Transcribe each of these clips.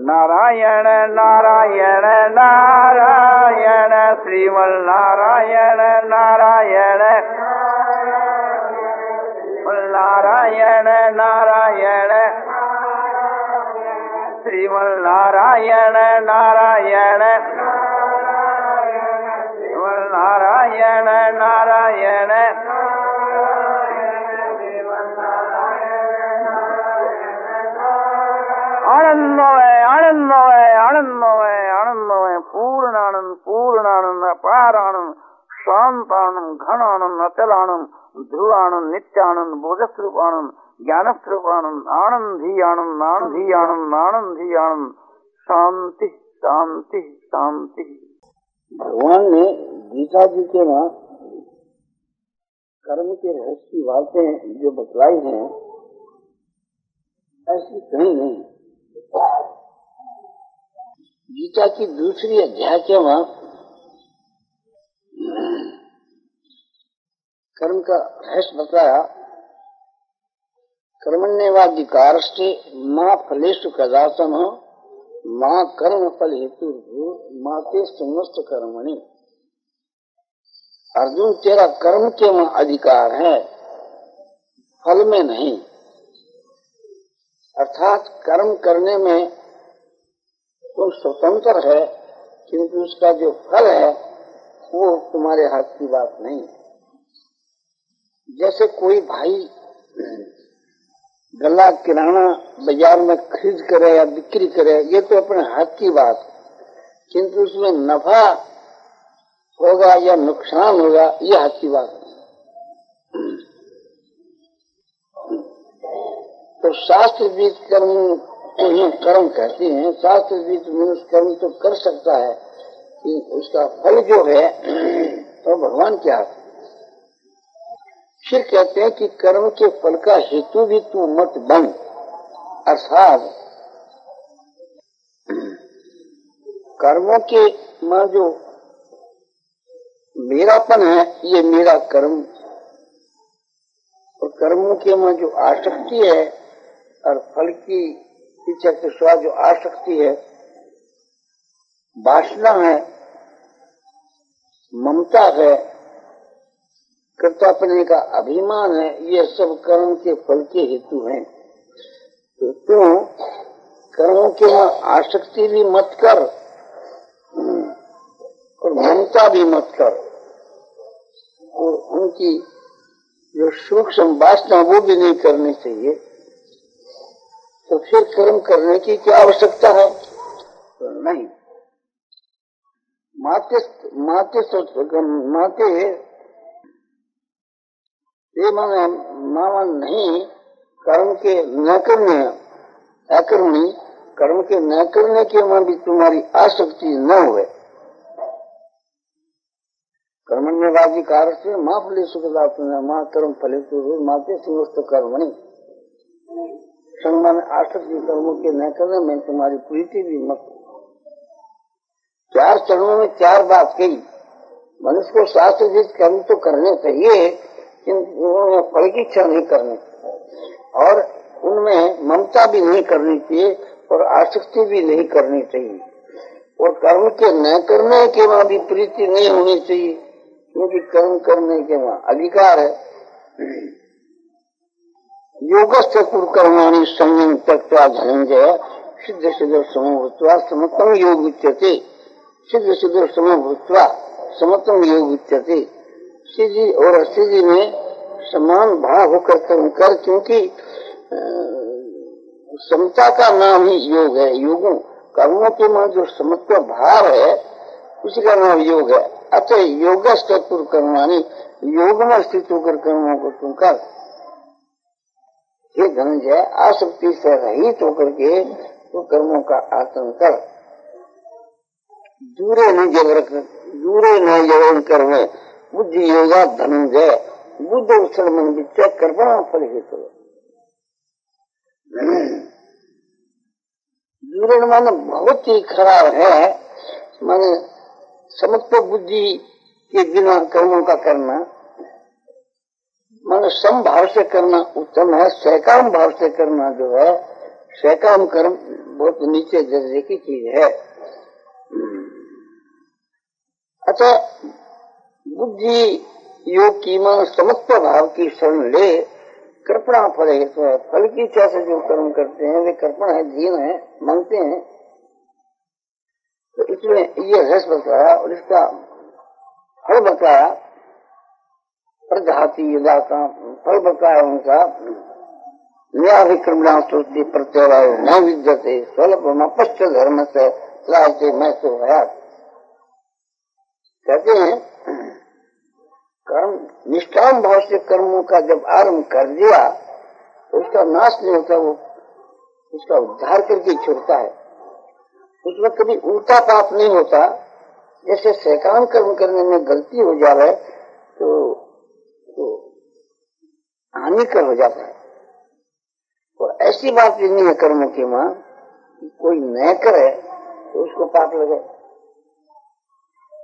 नारायण नारायण नारायण श्रीमन नारायण नारायण नारायण नारायण श्रीमन नारायण नारायण श्रीमन नारायण नारायण आनंदमय आनंदमय आनंदमय आनंदमय पूर्णानंद पूर्णानंद अपार आनंद शांतानंद घनानंद अचलानंद ध्रुवानंद नित्यानंद बोधस्वरूपानंद ज्ञानस्वरूपानंद आनंद ही आनंद आनंद ही आनंद आनंद ही आनंद शांति शांति शांति। भगवान ने गीता जी के वहाँ कर्म के रहस्य की बातें जो बतलाई हैं ऐसी कहीं नहीं। गीता की दूसरी अध्याय के वहाँ कर्म का रहस्य बताया। कर्मण्येवाधिकारस्ते मां फलेषु कदाचन मां कर्म फल हेतु मां ते समस्त कर्मणि। अर्जुन तेरा कर्म के में अधिकार है, फल में नहीं। अर्थात कर्म करने में तुम स्वतंत्र है, किंतु उसका जो फल है वो तुम्हारे हाथ की बात नहीं। जैसे कोई भाई गला किराना बाजार में खरीद करे या बिक्री करे, ये तो अपने हाथ की बात, किंतु उसमें नफा होगा या नुकसान होगा ये हाथ की बात नहीं। तो शास्त्र विहित कर्म को ही कर्म कहते हैं। शास्त्र विहित मनुष्य कर्म तो कर सकता है कि उसका फल जो है तो भगवान क्या है। फिर कहते हैं कि कर्म के फल का हेतु भी तू मत बन। अर्थात कर्मों के में जो मेरापन है ये मेरा कर्म, और कर्मों के में जो आसक्ति है और फल की पीछे के स्वाद जो आसक्ति है, वासना है, ममता है, कर्तापने का अभिमान है, ये सब कर्म के फल के हेतु हैं। तो तुम कर्मों के में आसक्ति भी मत कर और ममता भी मत कर, और उनकी जो सूक्ष्म वासना वो भी नहीं करनी चाहिए। तो फिर कर्म करने की क्या आवश्यकता है? तो नहीं। माते ये मावन नहीं कर्म के न करने, अकर्मी कर्म के न करने के में भी तुम्हारी आसक्ति न हुए। कर्मण्यवादी कार्य से माँ फले सुखदात माँ कर्म फले तो माते समस्त कर्मणि। संगमान आसक्ति कर्मों के न करने में तुम्हारी प्रीति भी मत। 4 चरणों में 4 बात कही। मनुष्य को शास्त्र विहित कर्म तो करने चाहिए, किंतु उन्हें फल की इच्छा नहीं करनी, और उनमें ममता भी नहीं करनी चाहिए और आसक्ति भी नहीं करनी चाहिए, और कर्म के न करने के वहां भी प्रीति नहीं होनी चाहिए, क्योंकि कर्म करने के वहां अधिकार है। योगस्थ कुर्कर्माणि संयम त्यक्त्वा धनंजय सिद्ध सिद्ध समो भूत्वा समत्तम योग उच्यते। सिद्ध सिद्ध समो भूत्वा समत्तम योग उच्यते। सिद्धि और असिद्धि में समान भाव होकर कर्म कर, क्योंकि समता का नाम ही योग है। योगों कर्मों के में जो समत्व भाव है उसी का नाम योग है। अतः योगस्थ कुर्कर्माणि योग में स्थित होकर कर्मों को तुम कर। हे धनंजय, आसक्ति से रहित होकर के तो कर्मों का आचरण कर। दूरे न जबरन कर्म बुद्धि योगा धनंजय बुद्ध उत्सव मन विचय कर्मणा फल हेतु। दूरे माने बहुत ही खराब है, माने समत्व बुद्धि के बिना कर्मों का करना, माने समभाव से करना उत्तम है। सैकाम भाव से करना जो है, सैकाम कर्म बहुत नीचे दर्जे की चीज है। अच्छा, बुद्धि योग की मान समस्त भाव की शरण ले, कृपणा फल है। तो फल की इच्छा से जो कर्म करते हैं वे कृपण है, दीन है, मांगते हैं। तो इसमें ये रस बताया और इसका फल बताया, प्रजाति युदा का फल बताया उनका। न्याविक्रमणा स्तुति प्रत्यय न विद्यते स्वल्पमपश्च धर्म से त्रायते मैं तो है। कहते हैं कर्म निष्काम भाव से कर्मों का जब आरंभ कर दिया तो उसका नाश नहीं होता, वो उसका उद्धार करके छोड़ता है। उसमें कभी उल्टा पाप नहीं होता। जैसे सैकाम कर्म करने में गलती हो जाए तो हानिकर हो जाता है। और ऐसी बात भी नहीं है कर्मों की मां, कोई न करे तो उसको पाप लगे।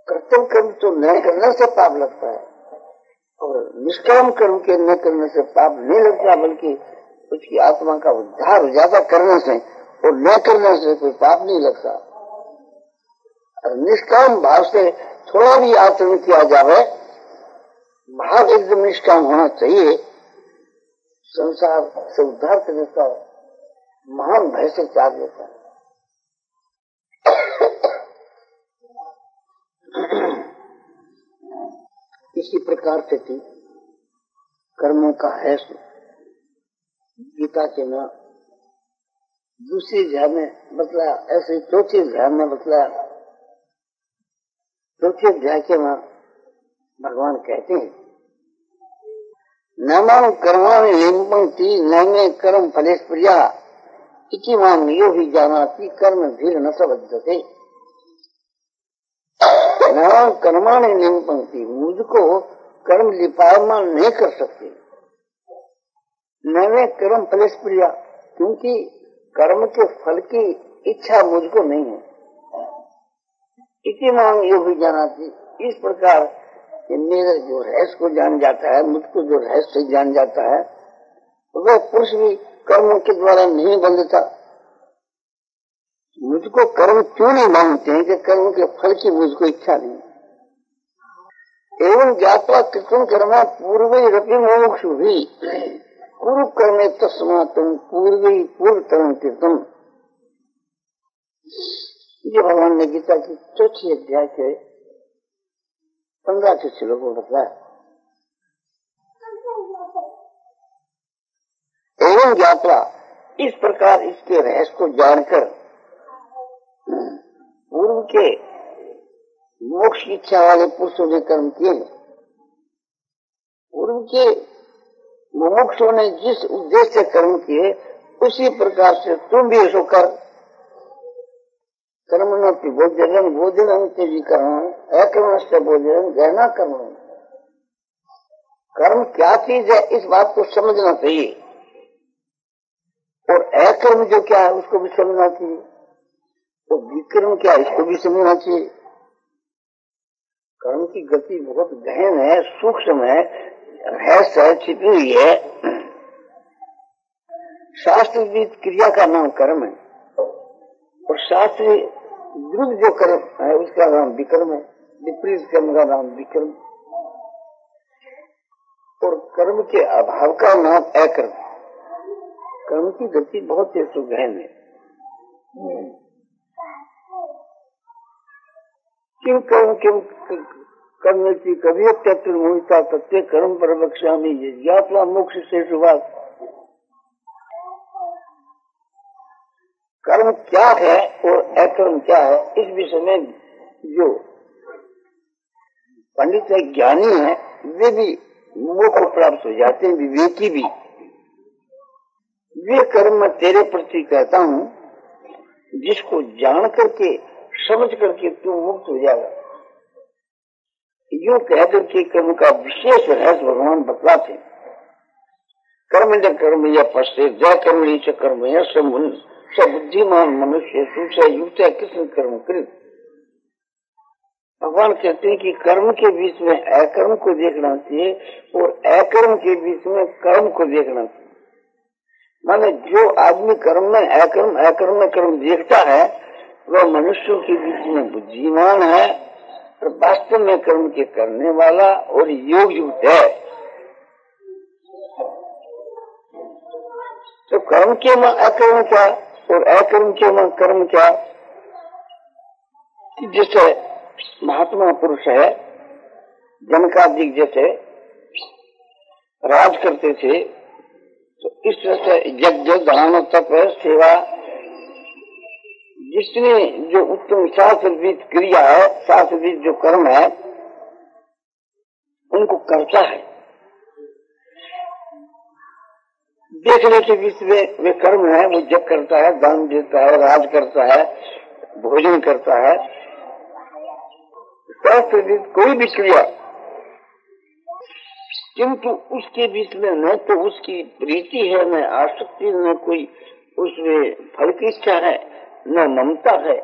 कर्तव्य कर्म तो न करने से पाप लगता है और निष्काम कर्म के न करने से पाप नहीं लगता, बल्कि उसकी आत्मा का उद्धार हो जाता करने से, और न करने से कोई पाप नहीं लगता। और निष्काम भाव से थोड़ा भी आचरण किया जाए, भाव एकदम निष्काम होना चाहिए, संसार से उद्धार कर देता है, महान भय से त्याग देता है। इसी प्रकार से थी कर्मों का है गीता के में दूसरी अध्याय में बतलाया, ऐसे चौथी अध्याय में बतलाया। चौथी अध्याय के में भगवान कहते हैं न मां कर्माणि लिंपन्ति न मे कर्म फलेश प्रिया इति मां यो ही जानाति कर्म भीर न सबद्धते। न मां कर्माणि लिंपन्ति, मुझको कर्म लिपायमान नहीं कर सकते। न मे कर्म फलेश प्रिया, क्योंकि कर्म के फल की इच्छा मुझको नहीं है। इति मां यो ही जानाति, इस प्रकार मेरे जो रहस्य को जान जाता है, मुझको जो रहस्य जान जाता है, वह पुरुष भी कर्मों के द्वारा नहीं बंधता। मुझको कर्म क्यों नहीं मांगते हैं कि कर्म के फल की मुझको इच्छा नहीं। एवं ज्ञात्वा कृतं कर्म पूर्वैरपि मुमुक्षु भी कुरु कर्मे तस्मात् पूर्वतरं कृतं। ये भगवान ने गीता की चौथी अध्याय के 15 के श्लोक में बताया। एवं ज्ञात्वा, इस प्रकार इसके रहस्य को जानकर पूर्व के मोक्ष की इच्छा वाले पुरुषों ने कर्म किए। पूर्व के मुमुक्षों ने जिस उद्देश्य से कर्म किए, उसी प्रकार से तुम भी ऐसो कर। कर्म न भोजन तेजी कर्म अकर्म से भोजन गहना कर्म। कर्म क्या चीज है इस बात को समझना चाहिए, और अकर्म जो क्या है उसको भी समझना चाहिए, और विक्रम क्या है इसको भी समझना चाहिए। कर्म की गति बहुत गहन है, सूक्ष्म है, रहस्य छिपी हुई है। शास्त्र की क्रिया का नाम कर्म है, और शास्त्र विरुद्ध जो कर्म है उसका नाम विक्रम है। विपरीत कर्म का नाम विक्रम, और कर्म के अभाव का नाम अकर्म। कर्म की गति बहुत ही सुगहन है। किम कर्म किम करने की कभी अत्यंत मोहिता प्रत्येक कर्म पर बख्शामी ज्ञात्वा मोक्ष से शुभात। कर्म क्या है और अकर्म क्या है, इस विषय में जो पंडित है, ज्ञानी है, वे भी मोक्ष को प्राप्त हो जाते हैं, विवेकी भी। वे कर्म मैं तेरे प्रति कहता हूँ जिसको जान करके समझ करके तू मुक्त हो जाएगा। यूं कहकर के कर्म का विशेष रहस्य भगवान बतलाते। कर्म न कर्म या पश्चे जय कर्म नीचे कर्म या सब बुद्धिमान मनुष्य तुमसे युक्त कृष्ण कर्म कृत। भगवान कहते हैं कि कर्म के बीच में अकर्म को देखना चाहिए और अकर्म के बीच में कर्म को देखना चाहिए। माने जो आदमी कर्म में अकर्म, अकर्म में कर्म देखता है वह मनुष्यों के बीच में बुद्धिमान है और वास्तव में कर्म के करने वाला और योग युक्त है। तो कर्म के मां अकर्म क्या और अकर्म के मां कर्म क्या? जैसे महात्मा पुरुष है जनकादिक जैसे राज करते थे, तो इस तरह से यज्ञ दान तप सेवा जितने जो उत्तम शास्त्रविद क्रिया है, शास्त्रविद जो कर्म है उनको करता है। देखने के बीच में वे कर्म है, वो जप करता है, दान देता है, राज करता है, भोजन करता है, शास्त्रविद कोई भी क्रिया, किंतु उसके बीच में न तो उसकी प्रीति है, न आसक्ति, न कोई उसमें फल की इच्छा है, न ममता है,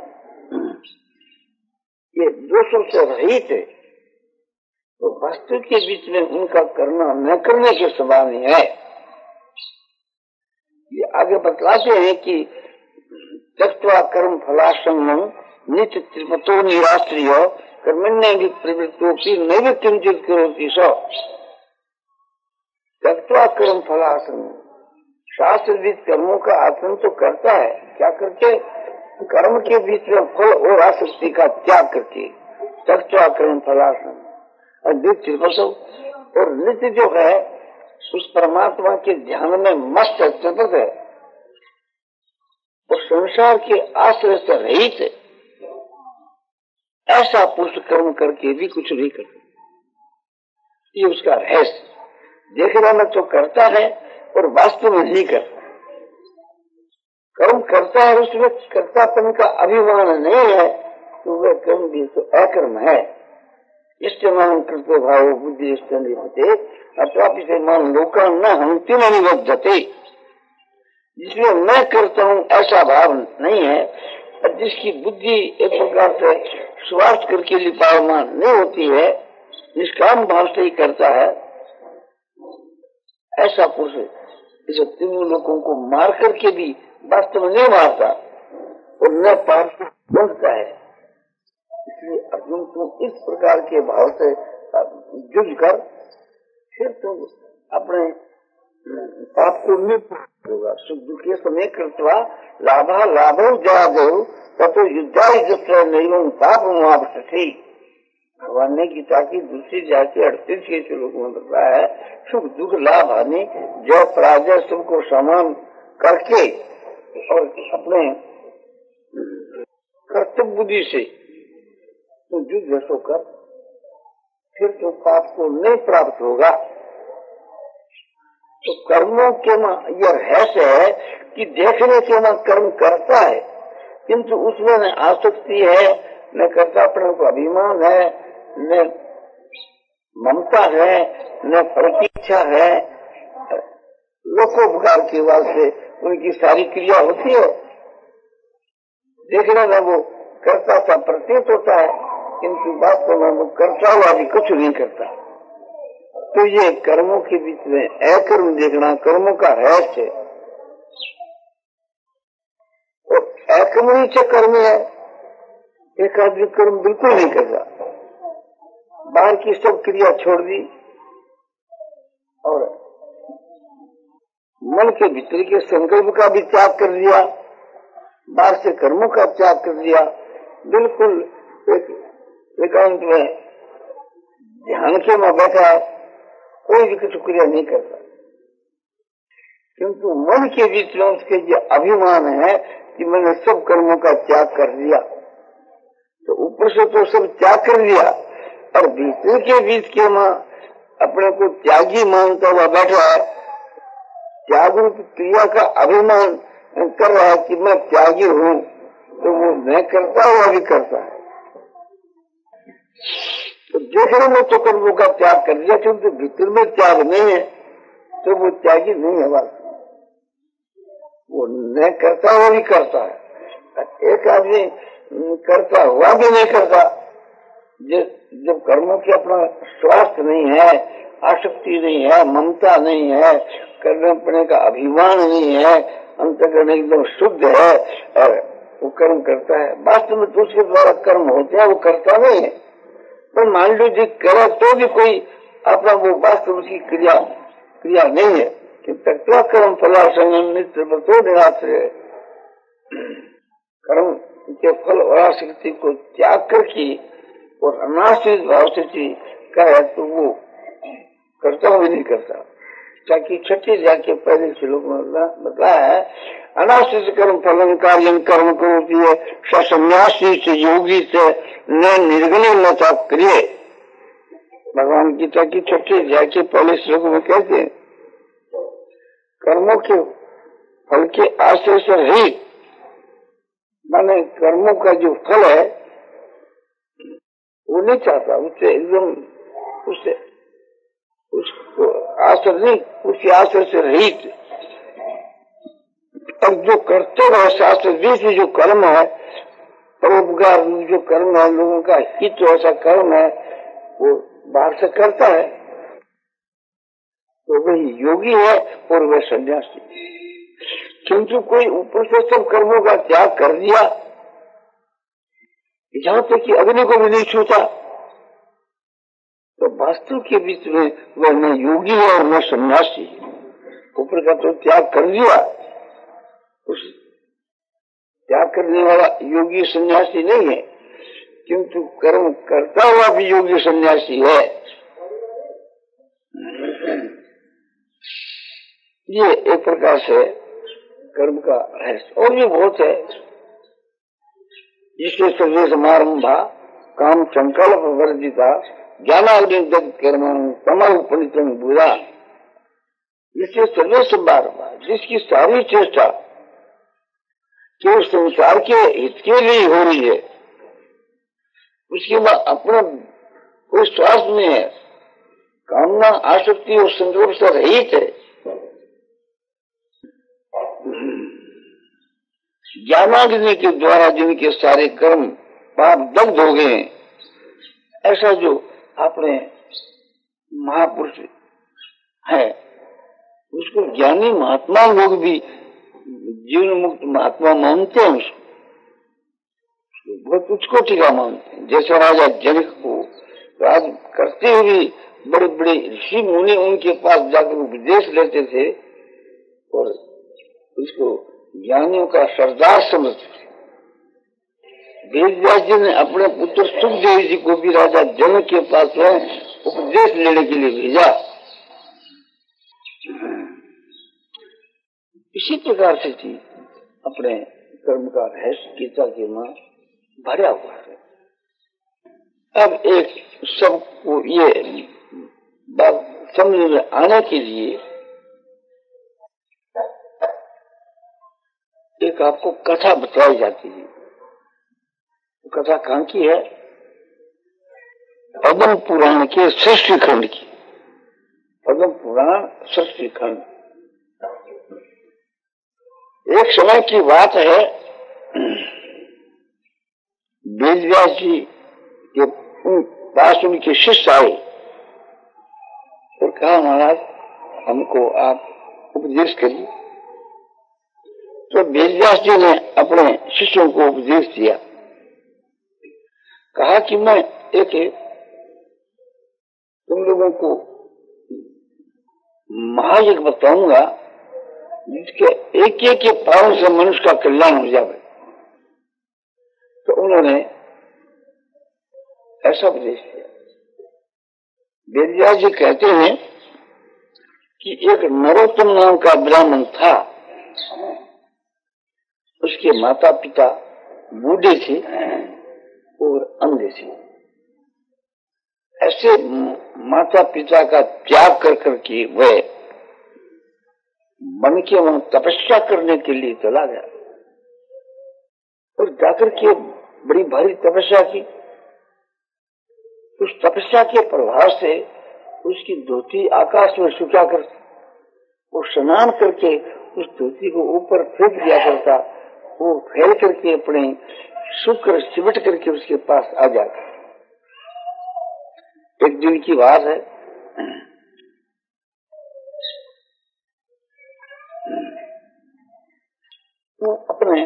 ये दोषों से रहित है। तो वस्तु के बीच में उनका करना न करने के समान है। ये आगे बतलाते हैं कि त्यक्त्वा कर्म फलासंगम नित्य त्रिपतो निराश्रिय कर्मण्य भी प्रवृत्तोपि नैव किंचित करोति सो। त्यक्त्वा कर्म फलासंगम, शास्त्रविद कर्मों का आचरण तो करता है, क्या करके? कर्म के बीच में फल और आसक्ति का त्याग करके त्यक्त्वा कर्म फलासंगम और नित्य त्रिपतो, और नित्य जो है उस परमात्मा के ध्यान में मस्त चतुर्थ है और संसार के आश्रय से रहित है। ऐसा पुरुष कर्म करके भी कुछ नहीं करता, ये उसका रहस्य। देखने में तो करता है और वास्तव में नहीं करता। कर्म करता है, उसमें कर्तापन का अभिमान नहीं है, तो वह कर्म भी तो अकर्म है। इष्टमान कृतो भाव बुद्धि इष्टे अथवा से मान लोका न हंतिम निबद्धते, जिसमें मैं करता हूँ ऐसा भाव नहीं है, और जिसकी बुद्धि एक प्रकार से स्वार्थ करके लिपायमान नहीं होती है, निष्काम भाव से ही करता है, ऐसा पुरुष इस तीनों लोगों को मार करके भी वास्तव में नहीं मारता और न पार पहुंचता है। इसलिए अर्जुन तुम इस प्रकार के भाव से जुझ कर फिर तुम अपने पाप को निवृत्त होगा। सुख दुखे समय कृत्वा लाभा लाभो जादो ततो युद्धाय जत्र नैवं पाप मुआवसति। भगवान ने गीता की दूसरी जाति 38 के श्लोक में बताया है, सुख दुख लाभ हानि जय पराजय सबको समान करके और अपने कर्तव्य बुद्धि से तो युद्ध होकर फिर तो पाप को नहीं प्राप्त होगा। तो कर्मों के यह रहस्य है कि देखने के मां कर्म करता है, किंतु उसमें न आसक्ति है, न कर्तापन को अभिमान है, न ममता है, न प्रतीक्षा है। लोकोपकार के वास्ते उनकी सारी क्रिया होती है, देखने में वो कर्ता सा प्रतीत होता है, किंतु वास्तव में वो कर्ता हुआ भी कुछ नहीं करता। तो ये कर्मों के बीच में अकर्म देखना कर्मों का रहस्य है। और अकर्म ही से कर्म है। एक आदमी कर्म बिल्कुल नहीं करता, बाहर की सब क्रिया छोड़ दी और मन के भीतर के संकल्प का भी त्याग कर दिया, बाहर से कर्मों का त्याग कर दिया, बिल्कुल एकांत में ध्यान के में बैठा है, कोई भी कुछ क्रिया नहीं करता, किंतु मन के बीच में उसके जो अभिमान है कि मैंने सब कर्मों का त्याग कर दिया, तो ऊपर से तो सब त्याग कर दिया और भीतर के बीच के मां अपने को त्यागी मानता हुआ बैठा है, त्याग रूप क्रिया का अभिमान कर रहा है कि मैं त्यागी हूँ, तो वो मैं करता हुआ भी करता है। तो देखने में तो कर्मों का त्याग कर दिया, क्योंकि भीतर में त्याग नहीं है, तो वो त्यागी नहीं है, वो न करता हुआ भी करता है। एक आदमी करता हुआ भी नहीं करता, जब कर्मों की अपना स्वास्थ्य नहीं है, आसक्ति नहीं है, ममता नहीं है, करने का अभिमान नहीं है, अंतःकरण एकदम शुद्ध है और वो कर्म करता है। वास्तव में तो उसके द्वारा कर्म होते हैं, वो करता नहीं है। पर मान लो जी करे तो भी कोई अपना वो वास्तव उसकी क्रिया नहीं है कि तत्व कर्म फलासंग नित्य बतो निराश्रय। कर्म के फल और आसक्ति को त्याग करके और अनाश्रित भाव से करे तो वो करता भी नहीं करता। ताकि छठी जाके पहले श्लोक में बताया है, अनाश्रित कर्म फलन कार्य कर्म करो सन्यासी से योगी से न निर्गुणी न क्रिय। भगवान गीता की छठी अध्याय के पहले श्लोक में कहते हैं कर्मों के फल के आश्रय से रहित, माने कर्मों का जो फल है वो नहीं चाहता, उससे एकदम उसको आश्रय नहीं, उसी आश्रय से रहित। और जो करते रहे शास्त्र बीच में जो कर्म है, परोपकार जो कर्म है, लोगों का हित ऐसा कर्म है, वो बाहर से करता है तो वही योगी है और वह सन्यासी। किंतु कोई ऊपर से सब कर्मों का त्याग कर दिया, जहां तक कि अग्नि को भी नहीं छूता, तो वास्तव के बीच में वह न योगी है और न सन्यासी। ऊपर का तो त्याग कर दिया, उस त्याग करने वाला योगी सन्यासी नहीं है, किंतु कर्म करता हुआ भी योगी सन्यासी है। ये एक प्रकार से कर्म का रहस्य। और भी बहुत है, जिससे सर्वे समारंभा काम संकल्प वर्जिता ज्ञानाग्नि कर्म तमोपनितम बुरा। इससे सर्वे समारंभा, जिसकी सारी चेष्टा केवल संसार के हित के लिए हो रही है, उसके बाद अपना कोई स्वार्थ में है, कामना आसक्ति और संकल्प से रहित है, ज्ञानाग्नि के द्वारा जिनके सारे कर्म पाप दग्ध हो गए, ऐसा जो अपने महापुरुष है उसको ज्ञानी महात्मा लोग भी जीवन मुक्त महात्मा मानते हैं, उसको बहुत उच्च कोटि का मानते हैं। जैसे राजा जनक को राज करते हुए बड़े बड़े ऋषि मुनि उनके पास जाकर उपदेश लेते थे और उसको ज्ञानियों का सरदार समझते थे। वेदव्यास जी ने अपने पुत्र सुखदेव जी को भी राजा जनक के पास उपदेश लेने के लिए भेजा। इसी प्रकार से थी अपने कर्म का रहस्य गीता के मां भरा हुआ है। अब एक सबको ये बात समझ में आने के लिए एक आपको कथा बताई जाती है। कथा कहाँ की है? पद्म पुराण के सृष्टि खंड की। पद्म पुराण सृष्टि खंड। एक समय की बात है, वेदव्यास जी के पास उनके शिष्य आए और कहा महाराज हमको आप उपदेश करिए। तो वेदव्यास जी ने अपने शिष्यों को उपदेश दिया, कहा कि मैं एक तुम लोगों को महायज्ञ बताऊंगा जिसके एक एक के पावन से मनुष्य का कल्याण हो जाए। तो उन्होंने ऐसा उपदेश दिया। वेदव्यास जी कहते हैं कि एक नरोत्तम नाम का ब्राह्मण था, उसके माता पिता बूढ़े थे और अंधे थे। ऐसे माता पिता का त्याग कर करके वह मन के वहां तपस्या करने के लिए चला गया और जाकर के बड़ी भारी तपस्या की। उस तपस्या के प्रभाव से उसकी धोती आकाश में सुखा कर वो स्नान करके उस धोती को ऊपर फेंक दिया करता, वो फैल करके अपने शुक्र सिमट करके उसके पास आ जाता। एक दिन की बात है, वो अपने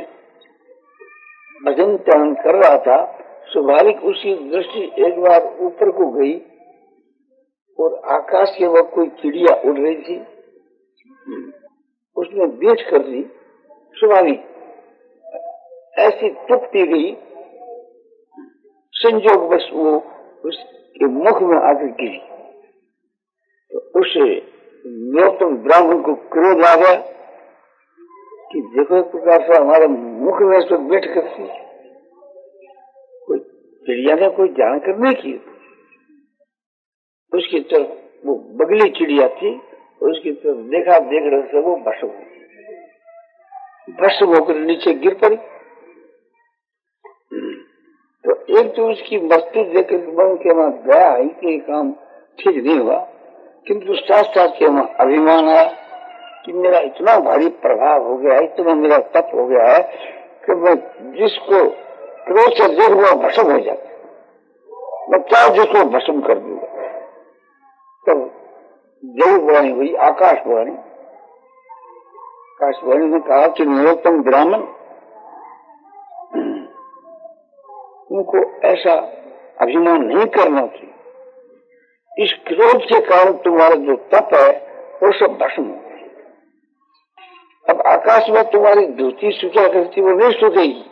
भजन ध्यान कर रहा था। स्वाभाविक उसकी दृष्टि एक बार ऊपर को गई और आकाश के वक्त कोई चिड़िया उड़ रही थी, उसने देख कर दी। स्वाभाविक ऐसी टूटती गई, संजोग बस वो उसके मुख में आकर गिरी। तो उस गौतम ब्राह्मण को क्रोध आ गया कि देखो एक प्रकार से हमारे मुख में से बैठ करती, कोई चिड़िया ने कोई जानकर नहीं की। उसकी तरफ वो बगली चिड़िया थी, उसकी तरफ देखा, देख रहे से वो भस्म होकर नीचे गिर पड़ी। तो एक तो उसकी मस्ती देखकर मन के वहां गया ही कि काम ठीक नहीं हुआ, किंतु साथ साथ के वहां अभिमान आया कि मेरा इतना भारी प्रभाव हो गया है, इतना मेरा तप हो गया है कि मैं जिसको क्रोध से देखूंगा भस्म हो जाता, मैं क्या जिसको भस्म कर दूंगा। तब देववाणी हुई, आकाशवाणी। आकाशवाणी ने कहा कि नरोत्तम ब्राह्मण, उनको ऐसा अभिमान नहीं करना चाहिए। इस क्रोध के कारण तुम्हारा जो तप है वो सब भस्म हो गया। अब आकाश में तुम्हारी धोती सूखा करती, वो नहीं सूखेगी।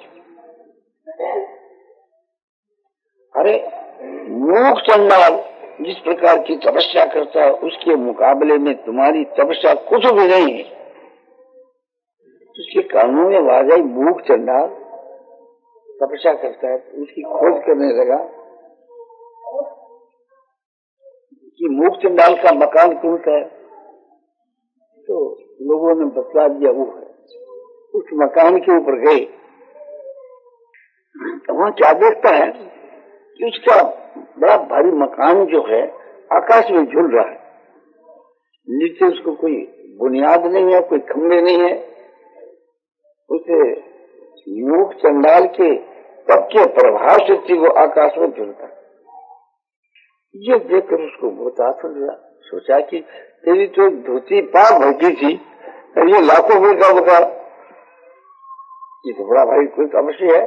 अरे मूर्ख चंडाल जिस प्रकार की तपस्या करता है, उसके मुकाबले में तुम्हारी तपस्या कुछ भी नहीं है। उसके कानों में आवाज आई, मूर्ख चंडाल तपस्या करता है। उसकी खोज करने लगा कि मूर्ख चंडाल का मकान कौन सा है, तो लोगों ने बतला दिया वो है। उस मकान के ऊपर गए, तो वहां क्या देखता है कि उसका बड़ा भारी मकान जो है आकाश में झूल रहा है। नीचे उसको कोई बुनियाद नहीं है, कोई खंभे नहीं है। उसे मूर्ख चंडाल के तप के प्रभाव से वो आकाश में झूलता है। ये देखकर उसको बहुत आश्चर्य हुआ। सोचा कि तेरी तो धोती पार भरती थी और ये लाखों में का बता, ये तो बड़ा भाई कोई तपस्या है।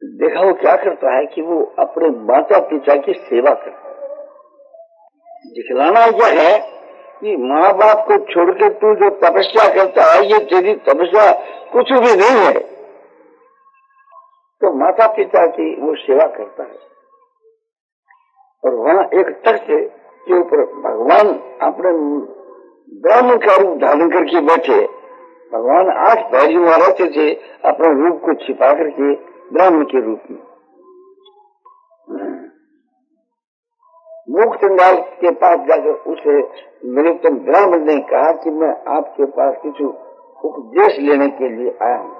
देखा वो क्या करता है कि वो अपने माता पिता की सेवा करता है। दिखलाना यह है कि माँ बाप को छोड़कर तू जो तपस्या करता है, ये तेरी तपस्या कुछ भी नहीं है। तो माता पिता की वो सेवा करता है। और वहाँ एक तख्त के ऊपर भगवान अपने ब्राह्मण का रूप धारण करके बैठे। भगवान 8 पैर वहां रहते थे, अपने रूप को छिपा करके ब्राह्मण के रूप में। मूर्ख चंडाल के पास जाकर उसे नरोत्तम ब्राह्मण ने कहा कि मैं आपके पास कुछ उपदेश लेने के लिए आया हूँ।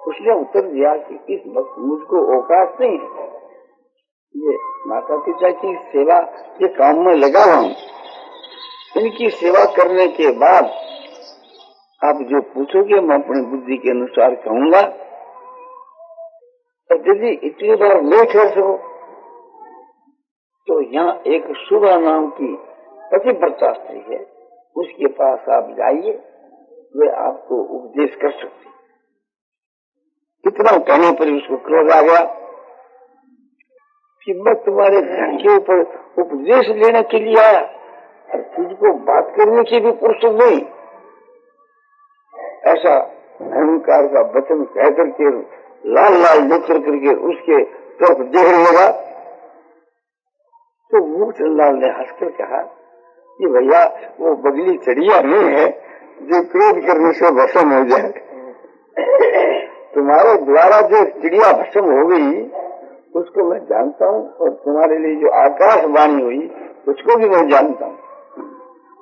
उसने उत्तर दिया कि इस वक्त मुझको औकात नहीं है, ये माता पिता की सेवा के काम में लगा हुआ हूँ। इनकी सेवा करने के बाद आप जो पूछोगे मैं अपनी बुद्धि के अनुसार कहूंगा। यदि इतनी बार नहीं ठहर सको तो यहाँ एक सुबह नाम की पतिव्रता स्त्री है, उसके पास आप जाइए, वे आपको उपदेश कर सकते। इतना कहने पर उसको क्रोध आ गया कि मैं तुम्हारे घर के ऊपर उपदेश लेने के लिए आया और तुझको बात करने की भी फुर्सत नहीं। ऐसा अहंकार का वचन कह करके लाल लाल नेत्र करके उसके तरफ देखने लगा। तो मूर्खलाल ने हंसकर कहा कि भैया वो बगली चिड़िया नहीं है जो क्रोध करने से भस्म हो जाए। तुम्हारे द्वारा जो चिड़िया भस्म हो गई उसको मैं जानता हूँ, और तुम्हारे लिए जो आकाशवाणी हुई उसको भी मैं जानता हूँ।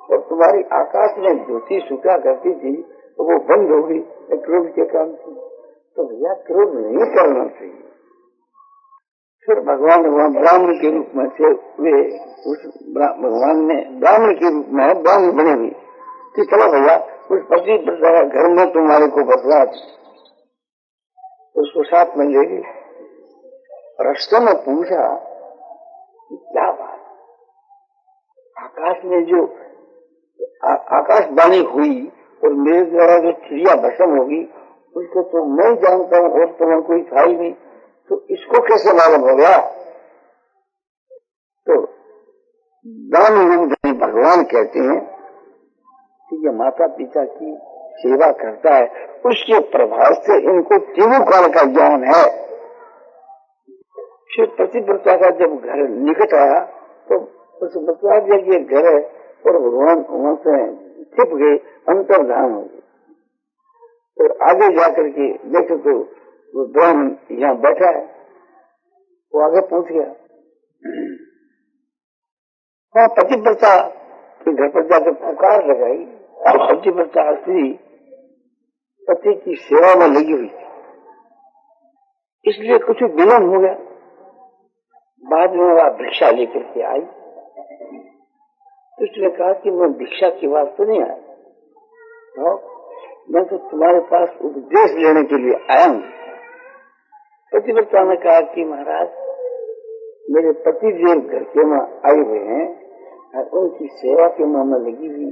और तुम्हारी आकाश में ज्योति सूखा करती थी तो वो बंद हो गई क्रोध के काम से। तो भैया क्रोध नहीं करना चाहिए। फिर भगवान वहाँ ब्राह्मण के रूप में थे, वे उस भगवान ने ब्राह्मण के रूप में ब्राह्मण बने हुए कि चलो भैया उस पति घर में तुम्हारे को बदला, उसको साथ में ले गई। रास्ते में पूछा कि क्या बात, आकाश में जो आकाशवाणी हुई और मेरे द्वारा जो चिड़िया भस्म होगी उसको तो मैं जानता हूँ और तो कोई था ही नहीं, तो इसको कैसे मालूम हो गया? तो दान रूप भगवान कहते हैं कि ये माता पिता की सेवा करता है, उसके प्रभाव से इनको तीनों काल का ज्ञान है। फिर पतिव्रता का जब घर निकट आया तो उस बतला दिया कि घर है और भगवान वहां से छिप गए, अंतर्धान हो गए। और आगे जाकर के देखे तो वो ब्राह्मण यहाँ बैठा है, वो आगे पहुंच गया। हाँ, पतिव्रता के घर पर जाकर पुकार लगाई। पतिव्रता स्त्री पति की सेवा में लगी हुई थी, इसलिए कुछ विलम्ब हो गया। बाद में वह भिक्षा लेकर के आई, तो उसने कहा कि मैं भिक्षा की वास्ते नहीं आया, तो मैं तो तुम्हारे पास उपदेश लेने के लिए आया हूँ। पतिव्रता ने कहा कि महाराज, मेरे पति देव घर के में आए हुए हैं और उनकी सेवा के में लगी हुई,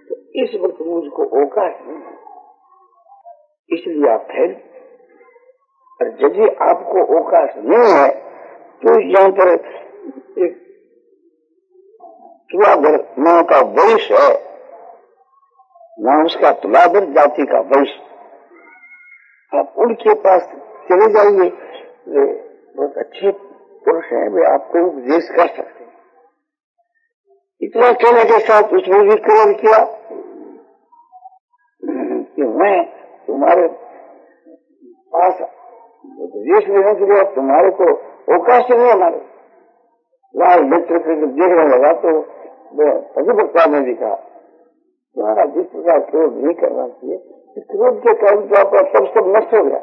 तो इस वक्त मुझको अवकाश नहीं है, इसलिए आप ठहर। और यदि आपको अवकाश नहीं है तो यहाँ पर एक तुलाधर नाम का वैश्य है, नाम उसका तुलाधर जाति का वैश्य, आप उनके पास चले जाइए, वे बहुत अच्छे पुरुष हैं, वे आपको उपदेश कर सकते हैं। इतना कहने के साथ उसने भी क्रोध किया कि मैं तुम्हारे पास उपदेश लेने के लिए तुम्हारे को अवकाश नहीं हमारे। लाल मित्र से जब देखने लगा तो पतिव्रता ने भी कहा तुम्हारा जिस प्रकार क्रोध नहीं करना चाहिए, क्रोध के कारण तो आपका तब सब नष्ट हो गया,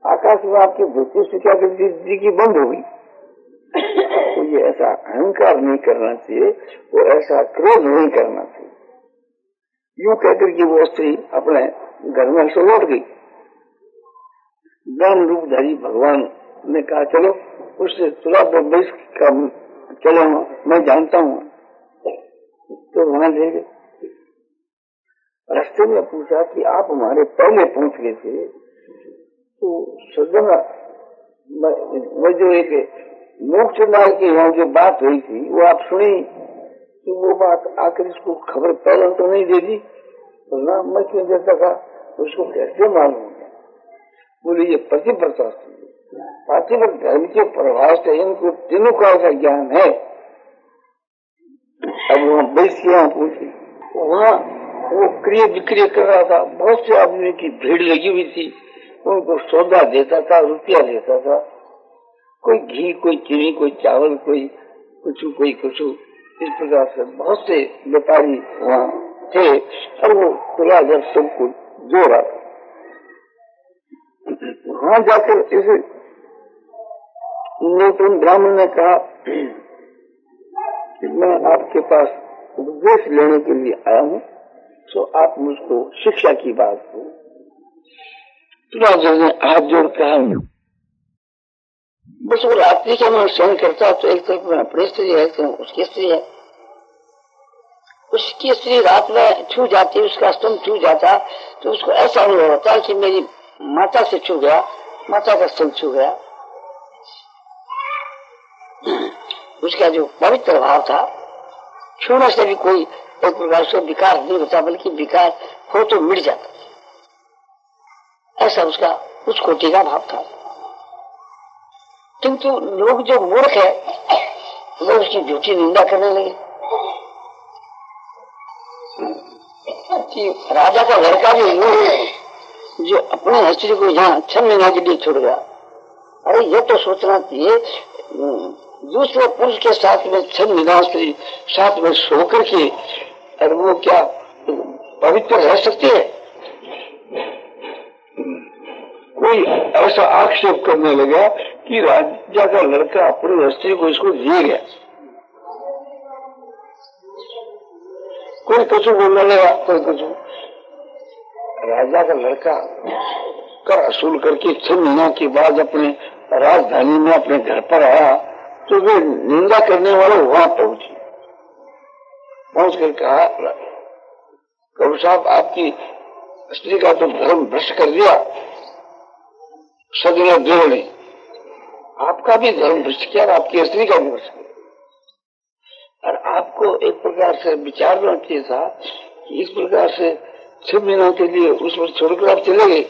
आकाश में आपकी धोती से क्या दृष्टि की बंद हो गई। तो ये ऐसा अहंकार नहीं करना चाहिए, वो ऐसा क्रोध नहीं करना चाहिए। यूं कहकर कि वो स्त्री अपने घर में से लौट गई। ज्ञान रूपधारी भगवान ने कहा चलो उससे तुला बस का चलो मैं जानता हूँ, तो वहां ले गए। रास्ते में पूछा कि आप हमारे पहले पहुंच गए थे, तो सदन वो जो एक मोक्ष मार्ग की यहाँ जो बात हुई थी वो आप सुनी, तो वो बात आकर इसको खबर पहले तो नहीं दे दी, तो ना मैं क्यों देता था, उसको कैसे मालूम हो गया? बोले ये पतिव्रता पातिव्रत धर्म के प्रभाव से इनको तीनों काल का ज्ञान है। अब वहाँ बैसिया पूछी, वहाँ वो क्रिया विक्रिया कर रहा था, बहुत से आदमी की भीड़ लगी हुई थी, उनको सौदा देता था, रुपया देता था, कोई घी, कोई चीनी, कोई चावल, कोई कुछ, इस प्रकार से बहुत से व्यापारी वहाँ थे। और वो खुला जब सबको जो रहा था, वहां जाकर इस नूतन ब्राह्मण ने कहा कि मैं आपके पास उपदेश लेने के लिए आया हूँ, तो आप मुझको शिक्षा की बात को। तुलाधर ने हाथ जोड़ कहा बस वो रात्रि का मैं सहन करता, तो एक तरफ में अपनी स्त्री है तो उसकी स्त्री है, उसकी स्त्री रात में छू जाती, उसका स्तंभ छू जाता, तो उसको ऐसा अनुभव होता कि मेरी माता से छू गया, माता का स्तंभ छू गया। उसका जो पवित्र भाव था, छूने से भी कोई एक प्रकार से विकार नहीं होता, बल्कि विकार हो तो मिट जाता, ऐसा उसका उस कोटि का भाव था। किंतु लोग जो मूर्ख है वो उसकी झूठी निंदा करने लगे कि राजा का लड़का भी जो अपने स्त्री को यहाँ 6 महीने के लिए छोड़ गया। अरे ये तो सोचना चाहिए, दूसरे पुरुष के साथ में 6 महीना स्त्री साथ में सो करके, और वो क्या पवित्र रह सकती है? कोई ऐसा आक्षेप करने लगा कि राजा का लड़का अपनी स्त्री को इसको दिए गया। कोई कुछ बोलने लगा, कोई कुछ। राजा का लड़का कर असूल करके 6 महीना के बाद अपने राजधानी में अपने घर पर आया, तो वे निंदा करने वाले वहां पहुंच कर कहा कबीर साहब आपकी स्त्री का तो धर्म भ्रष्ट कर दिया सदन द्रोह ने, आपका भी धर्म भ्रष्ट किया, आपकी स्त्री का भी भ्रष्ट किया। और आपको एक प्रकार से विचार करना चाहिए था कि इस प्रकार से 6 महीनों के लिए उस पर छोड़कर आप चले गए।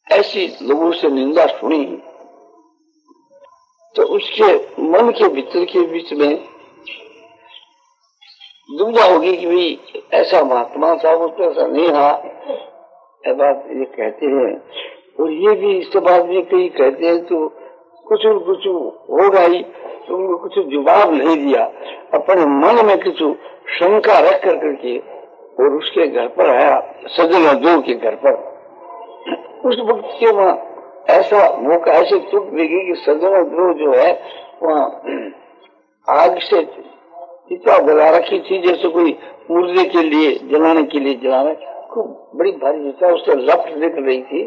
ऐसी लोगों से निंदा सुनी तो उसके मन के भीतर के बीच में दुविधा होगी कि भाई ऐसा महात्मा था, वो तो ऐसा नहीं रहा। बात ये कहते हैं, और ये भी इसके बाद में कई कहते हैं तो कुछ न कुछ होगा ही, तो उनको कुछ जवाब नहीं दिया, अपने मन में कुछ शंका रख कर करके और उसके घर पर आया, सज्जन दो के घर पर। उस वक्त के वहाँ ऐसा मौका ऐसे चुप लगी कि सज्जन द्रोह जो है वहाँ आग से चिता जला रखी थी, जैसे कोई मुर्दे के लिए जलाने के लिए जलाना, खूब बड़ी भारी चिता उससे लपट निकल रही थी।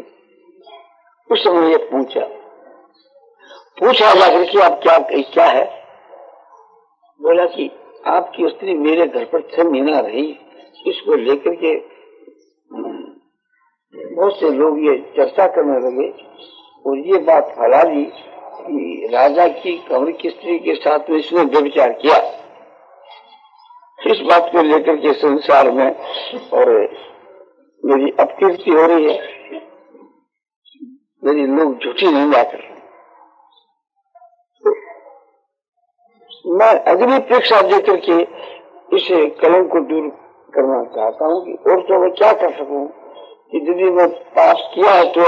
उस समय ये पूछा जाकर कि आप क्या है? बोला कि आपकी स्त्री मेरे घर पर 6 महीना रही। इसको लेकर के बहुत से लोग ये चर्चा करने लगे और ये बात फैला दी कि राजा की कंवर की स्त्री के साथ में इसने व्यभिचार किया। इस बात को लेकर के संसार में और मेरी अपकीर्ति हो रही है, मेरी लोग झूठी निंदा कर रहे। मैं अग्नि परीक्षा देकर के इसे कलंक को दूर करना चाहता हूँ कि और तो मैं क्या कर सकूं कि यदि मैं पाप किया है तो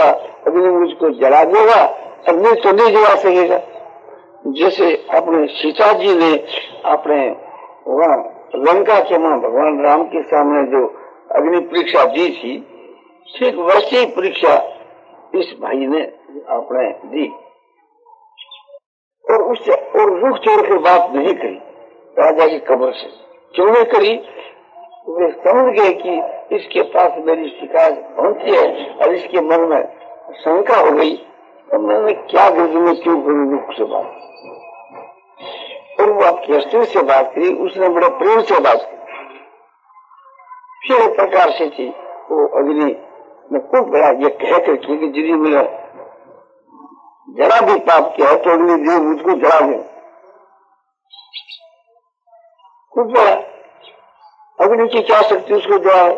अग्नि मुझको जला देगा और नहीं तो नहीं जला सकेगा। जैसे अपने सीता जी ने अपने वहाँ लंका के मां भगवान राम के सामने जो अग्नि परीक्षा दी थी, ठीक वैसे ही परीक्षा इस भाई ने अपने दी और उससे और रुख छोड़ कर बात नहीं करी राजा की कब्र से। क्यों नहीं करी? वे समझ गए कि इसके पास मेरी शिकायत पहुंची है और इसके मन में शंका हो गई, तो मैंने क्या गलती में क्यों करूँ रुख से बात। और वो आपकी स्त्री से बात करी, उसने बड़े प्रेम से बात की। फिर एक प्रकार से थी वो अग्नि में खूब बड़ा ये कह करके कि यदि मैंने जरा भी पाप किया है तो अग्नि देव मुझको जला दे। खूब बड़ा अग्नि की क्या शक्ति उसको जलाए?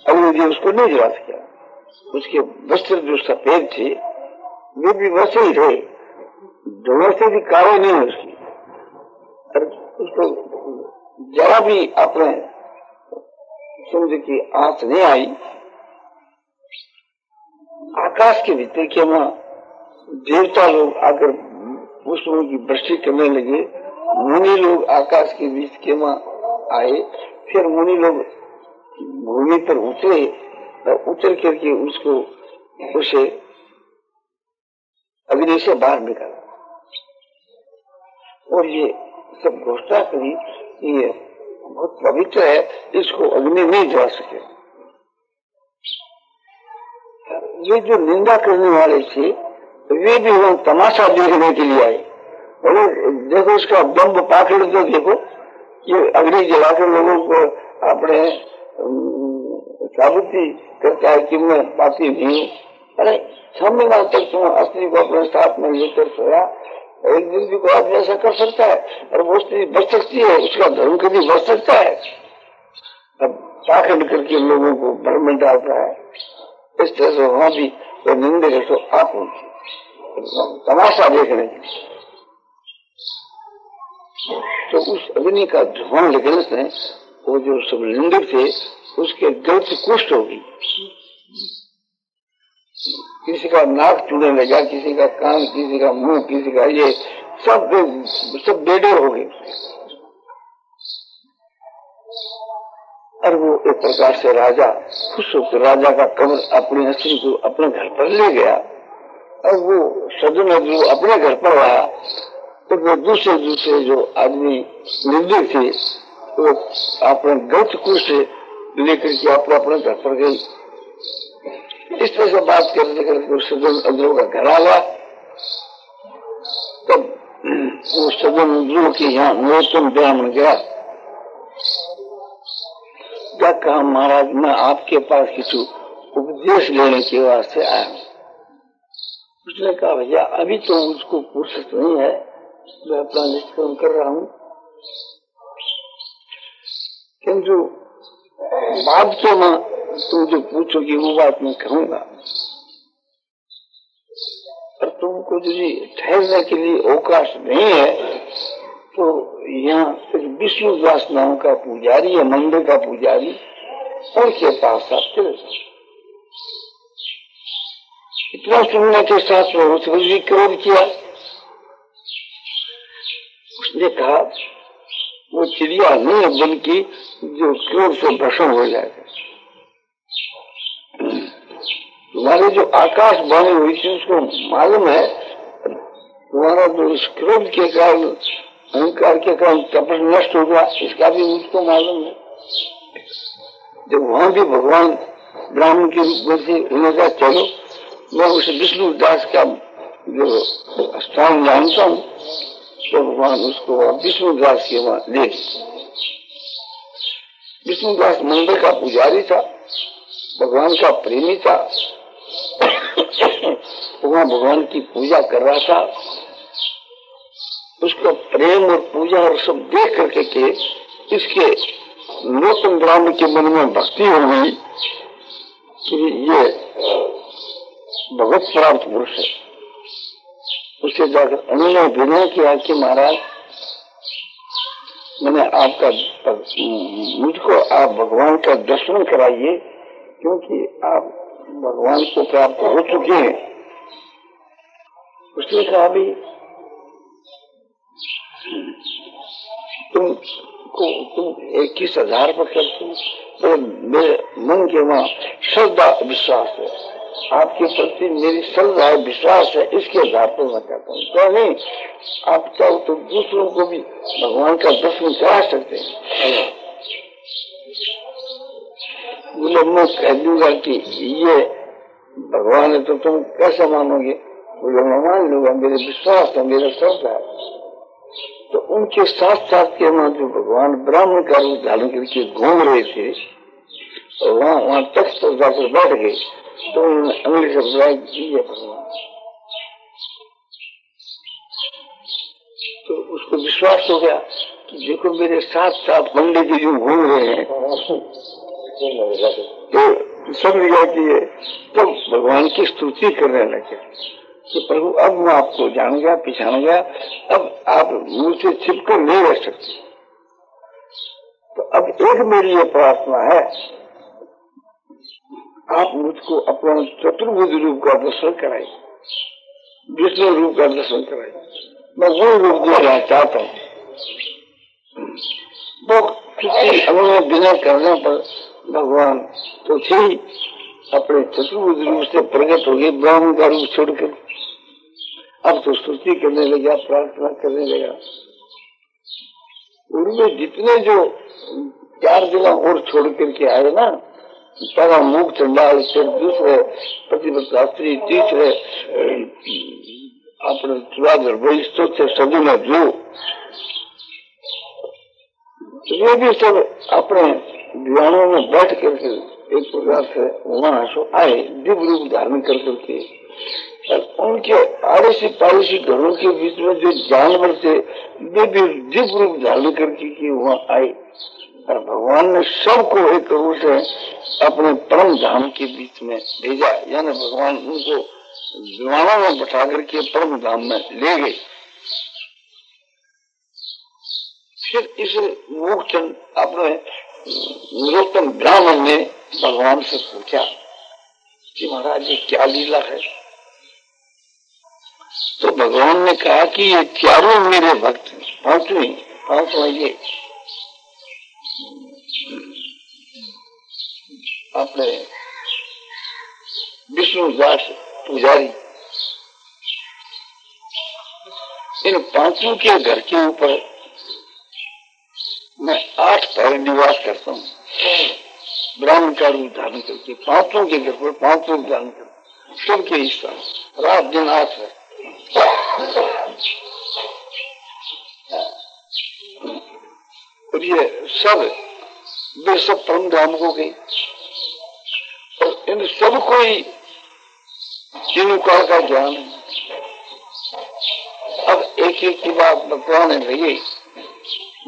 अग्नि देव उसको नहीं जला सका। उसके वस्त्र जो सफेद थे वे भी वैसे ही रहे, धुएं से भी काले नहीं है उसकी। और उसको जरा भी अपने समझ की आंच नहीं आई। आकाश के भीतर के वहां देवता लोग आकर पुष्पों की वृष्टि करने लगे, मुनि लोग आकाश के बीच के वहां आए, फिर मुनि लोग भूमि पर उतरे और उतर करके उसको उसे अग्नि से बाहर निकाला और ये सब घोषणा करी कि ये बहुत पवित्र है, इसको अग्नि नहीं जला सके। ये जो निंदा करने वाले थे वे भी वहां तमाशा देखने के लिए आए। और देखो उसका बम्ब पाखड़ तो देखो कि अग्नि जलाकर लोगों को अपने साबिती करता है कि मैं पापी नहीं हूँ। अरे 6 महीना तक तुम स्त्री को अपने साथ में लेकर सोया, एक दिन भी कोई आदमी ऐसा कर सकता है और वो स्त्री बच सकती है, उसका धर्म कभी बच सकता है। अब पाखंड करके लोगों को भ्रम में डालता है। इस तरह से वहां भी तो निंदे तो आप तमाशा देखने के लिए तो उस अग्नि का धुआं लगने से वो जो सब निंदक थे उसके गल से कुष्ठ हो गई। किसी का नाक चूड़ने लगा, किसी का कान, किसी का मुंह, किसी का ये सब बेडर हो गए। और वो एक प्रकार से राजा खुश होकर राजा का कब्र अपनी स्त्री को अपने घर पर ले गया और वो सदन जो अपने घर पर आया तो वो दूसरे जो आदमी निर्दय थे वो अपने गलत कुश लेकर के अपने घर पर गई। इस तरह से बात करते करते सदन अद्रोह का घर आ गया। तब वो सदन अद्रोह के यहाँ नरोत्तम ब्राह्मण गया क्या कहा महाराज, मैं आपके पास किसी उपदेश लेने के वास्ते आया हूँ। उसने कहा भैया अभी तो उसको फुर्सत नहीं है, मैं अपना निष्कर्म कर रहा हूँ, किंतु बात तो मैं तुम जो पूछोगी वो बात मैं कहूँगा। पर तुमको यदि ठहरने के लिए अवकाश नहीं है तो यहाँ विष्णुदास नाम का पुजारी है, मंदिर का पुजारी, उनके पास आप चले जाओ। इतना सुनने के साथ में उसने भी क्रोध किया। उसने कहा वो चिड़िया नहीं है बल्कि जो क्रोध से भस्म हो जाएगा। तुम्हारे जो आकाश बाणी हुई थी उसको मालूम है, तुम्हारा जो इस क्रोध के कारण, अहंकार के कारण तपस नष्ट हो गया, इसका भी मुझको मालूम है। जब वहां भी भगवान ब्राह्मण के रूप में से उन्होंने चलो, मैं उस विष्णुदास का जो स्थान जानता हूँ, तो भगवान उसको विष्णुदास के वहां ले। विष्णुदास मंदिर का पुजारी था, भगवान का प्रेमी था, वहां भगवान की पूजा कर रहा था। उसको प्रेम और पूजा और सब देख करके के इसके नूतन ब्राह्मण के मन में भक्ति हो गई कि ये भगवत प्राप्त पुरुष है। उसे जाकर अनुनय विनय किया कि महाराज मैंने आपका, मुझको आप भगवान का दर्शन कराइए, क्योंकि आप भगवान को प्राप्त हो चुके हैं। उसने कहा भी तुम 21,000 पर करते हो, तो मेरे मन के वहाँ श्रद्धा विश्वास है, आपके प्रति मेरी श्रद्धा विश्वास है, इसके आधार पर मैं कहता हूँ। तो नहीं, आप चाहो तो दूसरों को भी भगवान का दर्शन करा सकते हैं। बोले मैं कह दूंगा कि ये भगवान है तो तुम कैसे मानोगे? बोले मैं मान लूंगा, मेरे विश्वास है, मेरा श्रद्धा है। तो उनके साथ साथ के वहां जो भगवान ब्राह्मण का रूप धारण करके घूम रहे थे, तो वहां तख्त पर जाकर बैठ गए। तो उन्होंने अंग्रेज से बुलाया ये भगवान। तो उसको विश्वास हो गया कि देखो मेरे साथ साथ पंडित जी जो घूम रहे हैं, तो समझ गया कि ये तो भगवान की स्तुति करने लगे कि प्रभु अब मैं आपको जान गया, पहचान गया, अब आप मुझसे छिपकर नहीं रह सकते। तो अब एक मेरी ये प्रार्थना है, आप मुझको अपना चतुर्भुज रूप का दर्शन कराइए, विष्णु रूप का दर्शन कराइए। मैं वो रूप देखना चाहता हूँ। वो किसी अनुनय विनय करने पर भगवान तो थे अपने चतुर्भुज रूप से प्रकट हो गए, ब्राह्मण का रूप छोड़कर। अब तो स्तुति करने लगा, प्रार्थना करने लगा। उनमें जितने जो 4 जगह और छोड़ करके आए ना, पहला मूक चंडाल, फिर दूसरे प्रतिपत्ति, तीसरे अपने चुराधर वही चौथे सदुना जो, ये भी सब अपने दीवानों में बैठ करके एक प्रकार से वहां सो आए, दिव्य रूप धारण कर करके। उनके आड़ोसी पड़ोसी घरों के बीच में जो जानवर थे, वे भी दिव्य रूप धारण करके वहां आए, और भगवान ने सबको एक रूप से अपने परम धाम के बीच में भेजा। यानी भगवान उनको दीवानों में बैठा करके परम धाम में ले गए। फिर इस मूकचंद अपने नरोत्तम ब्राह्मण ने भगवान से पूछा कि महाराज ये क्या लीला है? तो भगवान ने कहा कि ये चारों मेरे भक्त, पांचवा ये अपने विष्णुदास पुजारी, इन पांचों के घर के ऊपर मैं 8 पहर निवास करता हूँ, ब्राह्मण का रूप धारण करके। पांचों के घर पर पांचों धारण कर, सबके हिस्सा रात दिन 8 है। और ये सब वे सब परम धाम को गई। और इन सबको ही तीनों काल का ज्ञान है। अब एक एक की बात बताने लगे।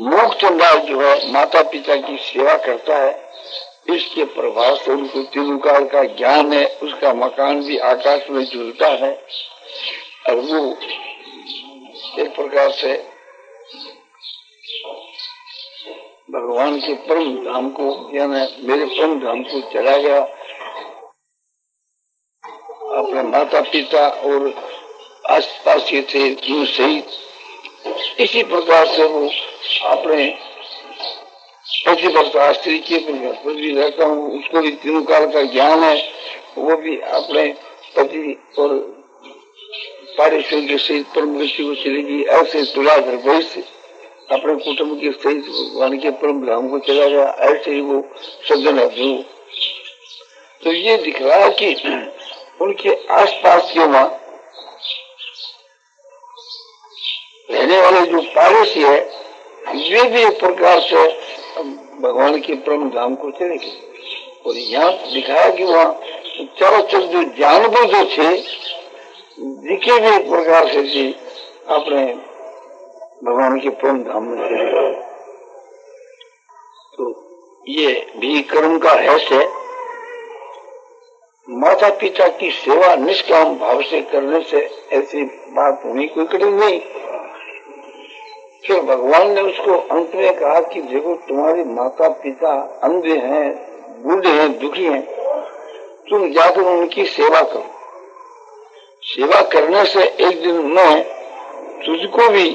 मूक चंडाल जो है माता पिता की सेवा करता है, इसके प्रभाव से उनको तीनों काल का ज्ञान है, उसका मकान भी आकाश में झूलता है और वो एक प्रकार से भगवान के परम धाम को, यानी मेरे परम धाम को चला गया। अपने माता पिता और आसपास के थे उन सहित इसी प्रकार से वो अपने प्रतिवर्ष स्त्री के घर पर भी रहता हूँ, उसको भी तीनों काल का ज्ञान है, वो भी अपने पति और पारिश्वर के सहित परम गति को चलेगी। ऐसे तुला घर से अपने कुटुंब के सहित भगवान के परम धाम को चला गया। ऐसे ही वो सज्जन है। तो ये दिख रहा है कि उनके आसपास के वहां रहने वाले जो पाड़ोसी है वे भी एक प्रकार से भगवान के परम धाम को चले गए। और यहाँ दिखाया कि वहाँ चराचर जो जानवर जो थे दिखे भी एक प्रकार से जी अपने भगवान के परम धाम में चले गए। तो ये भी कर्म का रहस्य है। माता पिता की सेवा निष्काम भाव से करने से ऐसी बात होनी कोई कठिन नहीं। फिर भगवान ने उसको अंत में कहा कि देखो तुम्हारे माता पिता अंधे हैं, बूढ़े हैं, दुखी हैं, तुम जाकर उनकी सेवा करो। सेवा करने से एक दिन मैं तुझको भी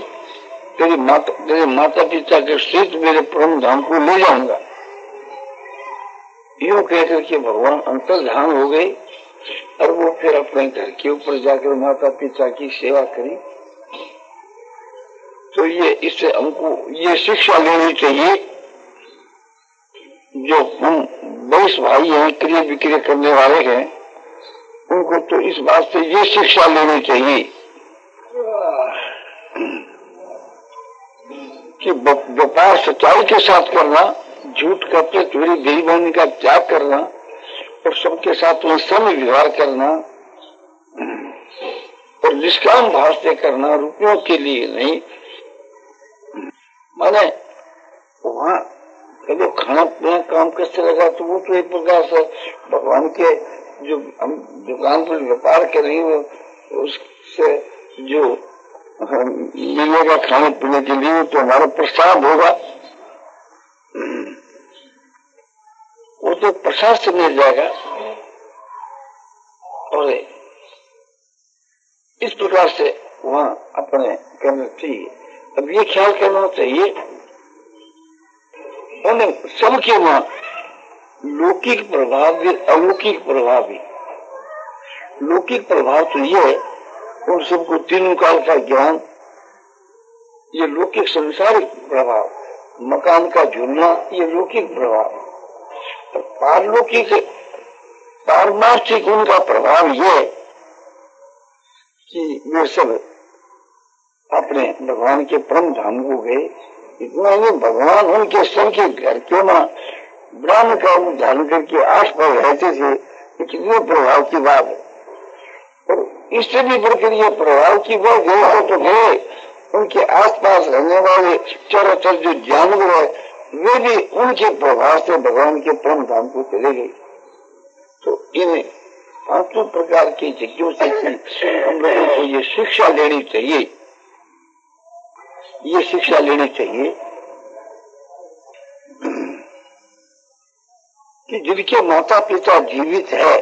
तेरे माता पिता के सहित मेरे परम धाम को ले जाऊंगा। यूं कहकर के भगवान अंतर्धान हो गए और वो फिर अपने घर के ऊपर जाकर माता पिता की सेवा करी। तो ये इससे हमको ये शिक्षा लेनी चाहिए, जो हम 22 भाई हैं क्रिया विक्रिया करने वाले हैं, उनको तो इस बात से ये शिक्षा लेनी चाहिए कि व्यापार सच्चाई के साथ करना, झूठ कपड़े चोरी बेईमानी का त्याग करना और सबके साथ में सम व्यवहार करना और निष्काम भाव से करना, रुपयों के लिए नहीं। माने वहाँ जो खाना पीना काम कैसे लगा तो वो तो एक प्रकार से भगवान के जो हम दुकान पर व्यापार करेंगे उससे जो मिलेगा खाने पीने के लिए तो हमारा प्रसाद होगा, वो तो प्रसाद से मिल जाएगा। और इस प्रकार से वहाँ अपने करना चाहिए। अब ये ख्याल करना चाहिए उन्हें सबके वहाँ लौकिक प्रभाव भी अलौकिक प्रभाव भी। लौकिक प्रभाव तो ये है उन सबको तीनों काल का ज्ञान, ये लौकिक संसारिक प्रभाव, मकान का झूलना ये लौकिक प्रभाव। पारलौकिक पारमार्थिक उनका प्रभाव ये है कि वे सब अपने भगवान के परम धाम को गए। इतना ही भगवान उनके सबके घर के वहां ब्राह्मण का रूप धारण करके आसपास रहते थे, ये कितने प्रभाव की बात है। और इससे भी बढ़कर ये प्रभाव की बात गए तो गए उनके आसपास रहने वाले चराचर जो जानवर है वे भी उनके प्रभाव से भगवान के परम धाम को चले गए। तो इन पांचों प्रकार की जगहों से हम लोगों को ये शिक्षा लेनी चाहिए, ये शिक्षा लेनी चाहिए कि जिनके माता पिता जीवित है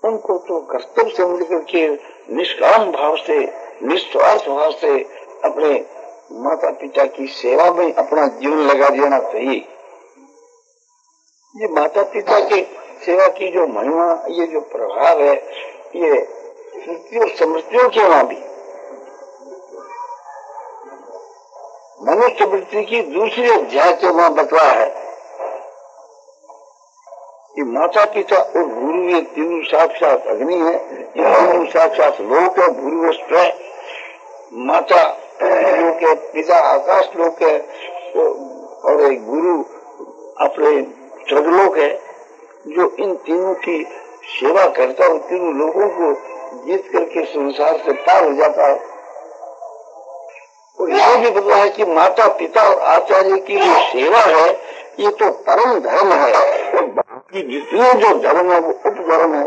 उनको तो कर्तव्य समझ करके निष्काम भाव से निस्वार्थ भाव से अपने माता पिता की सेवा में अपना जीवन लगा देना चाहिए। ये माता पिता के सेवा की जो महिमा, ये जो प्रभाव है, ये श्रुतियों समृतियों के वहां भी मनुष्य वृत्ति की दूसरे अध्याय के वहां बतला है कि माता पिता और गुरु ये तीनों साक्षात अग्नि है, ये तीनों साक्षात लोक है, गुरु है, माता लोक है, पिता आकाश लोक है और एक गुरु अपने स्वर्गलोक है जो इन तीनों की सेवा करता है, तीनों लोगों को जीत करके संसार से पार हो जाता है। और ये भी पता है कि माता पिता और आचार्य की जो सेवा है ये तो परम धर्म है, और बाकी जितने जो धर्म है वो उपधर्म है।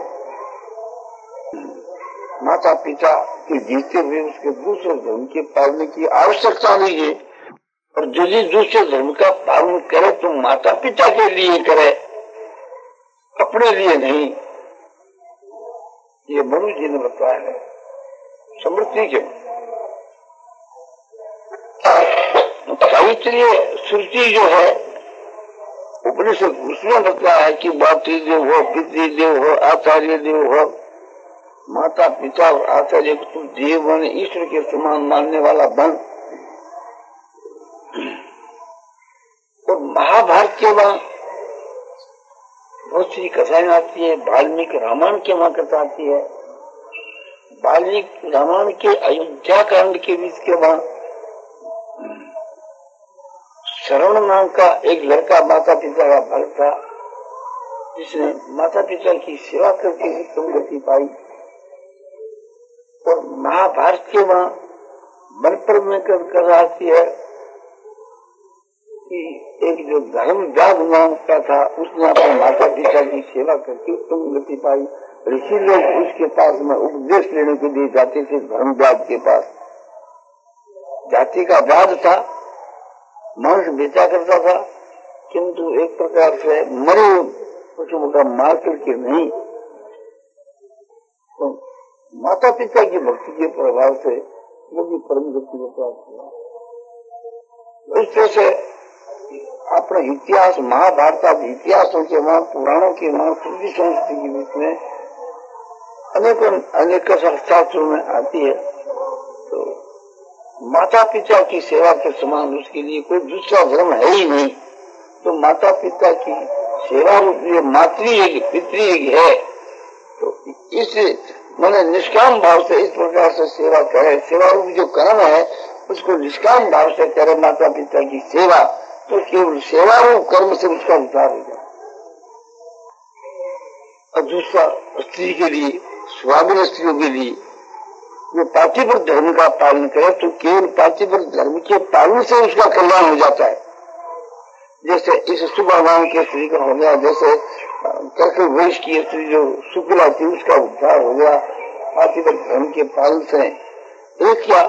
माता पिता के जीते हुए उसके दूसरे धर्म के पालने की आवश्यकता नहीं है, और यदि दूसरे धर्म का पालन करे तो माता पिता के लिए करे, अपने लिए नहीं। ये मनु जी ने बताया है समृद्धि के पवित्रीय श्रुति जो है उपनिषद उसमें बताया है कि मातृदेव हो, पितृदेव हो, आचार्य देव हो, माता पिता और आचार्य को तुम देव बन, ईश्वर के समान मानने वाला बन। और महाभारत के वहां बहुत सी कथाएं आती है, वाल्मीकि रामायण के वहां कथा आती है, वाल्मीकि रामायण के अयोध्या कांड के बीच के वहां श्रवण नाम का एक लड़का माता पिता का भक्त था, जिसने माता पिता की सेवा करके उत्तम गति पाई। और महाभारत के वहां वन पर्व में कर आती है कि एक जो धर्म व्याग नाम का था उसने अपने माता पिता की सेवा करके उत्तम गति पाई। ऋषि लोग उसके पास में उपदेश लेने के लिए जाते थे, धर्म व्याग के पास। जाति का वाद था, मांस बेचा करता था, किंतु एक प्रकार से मरे पशुओं का मार करके नहीं। तो माता पिता की भक्ति के प्रभाव से वो भी परम गति को प्राप्त हुआ। इस तरह से अपना इतिहास, महाभारत आदि इतिहासों के वहां, पुराणों के वहां, श्रुति संस्कृति के बीच में अनेक शास्त्रों में आती है। तो माता पिता की सेवा के समान उसके लिए कोई दूसरा धर्म है ही नहीं। तो माता पिता की सेवा रूपी मातृ पितृ है, तो इस मैंने निष्काम भाव से इस प्रकार से सेवा करे, सेवा रूप जो कर्म है उसको निष्काम भाव से करे माता पिता की सेवा, तो केवल सेवा रूप कर्म से उसका उद्धार हो जाए। और दूसरा स्त्री के लिए, स्वाभिन स्त्रियों के लिए जो पार्थिव धर्म का पालन करे तो केवल पार्थिव धर्म के पालन से उसका कल्याण हो जाता है। जैसे इस सुबह नाम के स्त्री का हो गया, जैसे कर्क वैश की स्त्री जो शुक्ला थी उसका उद्धार हो गया पार्थिव धर्म के पालन से। एक क्या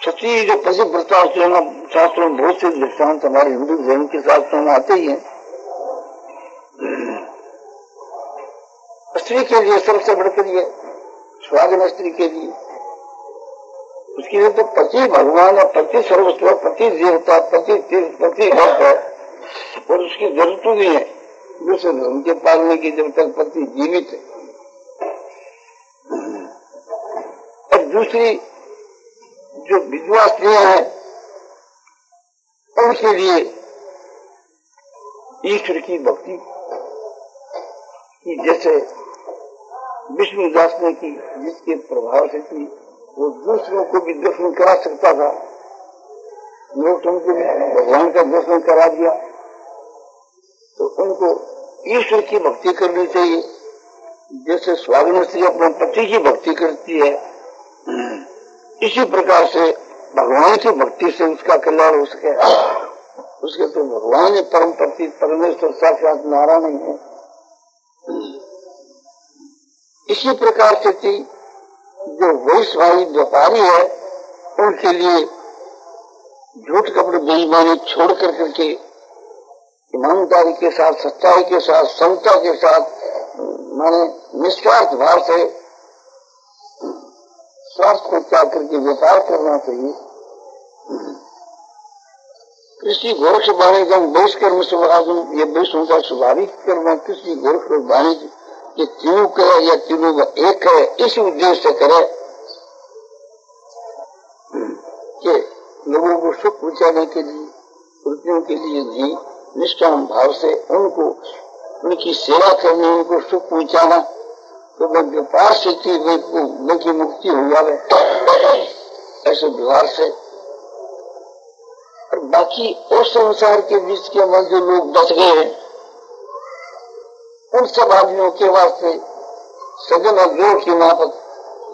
सती जो पतिव्रता शास्त्रों में बहुत से दृष्टांत हमारे हिंदू धर्म के शास्त्रों में आते ही हैं। स्त्री के लिए सबसे बढ़कर ये स्वागन स्त्री के लिए, उसके लिए तो पति भगवान है, पति सर्वस्व, पति देवता, पति भक्त है, और उसकी जरूरत नहीं है दूसरे धर्म के पालने की जब तक पति जीवित है। और दूसरी जो विधवा स्त्रियां हैं उनके लिए ईश्वर की भक्ति की, जैसे विष्णुदास ने की, जिसके प्रभाव से की वो दूसरों को भी दर्शन करा सकता था, लोग उनको भी भगवान का दर्शन करा दिया। तो उनको ईश्वर की भक्ति करनी चाहिए, जैसे स्वागन स्त्री अपने पति की भक्ति करती है, इसी प्रकार से भगवान की भक्ति से उसका कल्याण हो सके। उसके तो भगवान परम पति परमेश्वर साक्षात नारायण है। इसी प्रकार से थी जो वैश्वाही व्यापारी है उनके लिए झूठ कपड़े बेईमानी छोड़ करके ईमानदारी के साथ, सच्चाई के साथ, समता के साथ, माने निस्वार्थ भाव से स्वार्थ को त्याग करके व्यापार करना चाहिए। कृषि गोरक्ष वाणिज्य बहिष्कर्म स्वभाव, ये वैष्णव का स्वाभाविक कर्म है। कृषि गोरक्ष वाणिज्य ये तीनों करे या तीनों का एक है, इस उद्देश्य से करे कि लोगों को सुख पहुंचाने के लिए, वृत्तियों के लिए नहीं, निष्काम भाव से उनको उनकी सेवा करनी, उनको सुख पहुंचाना। तो वह व्यापार से उनकी मुक्ति हो जाए ऐसे व्यवहार से। और बाकी उस संसार के बीच के अंदर जो लोग बच गए उन सब आदमियों के वास्ते सजन और गुण की माफक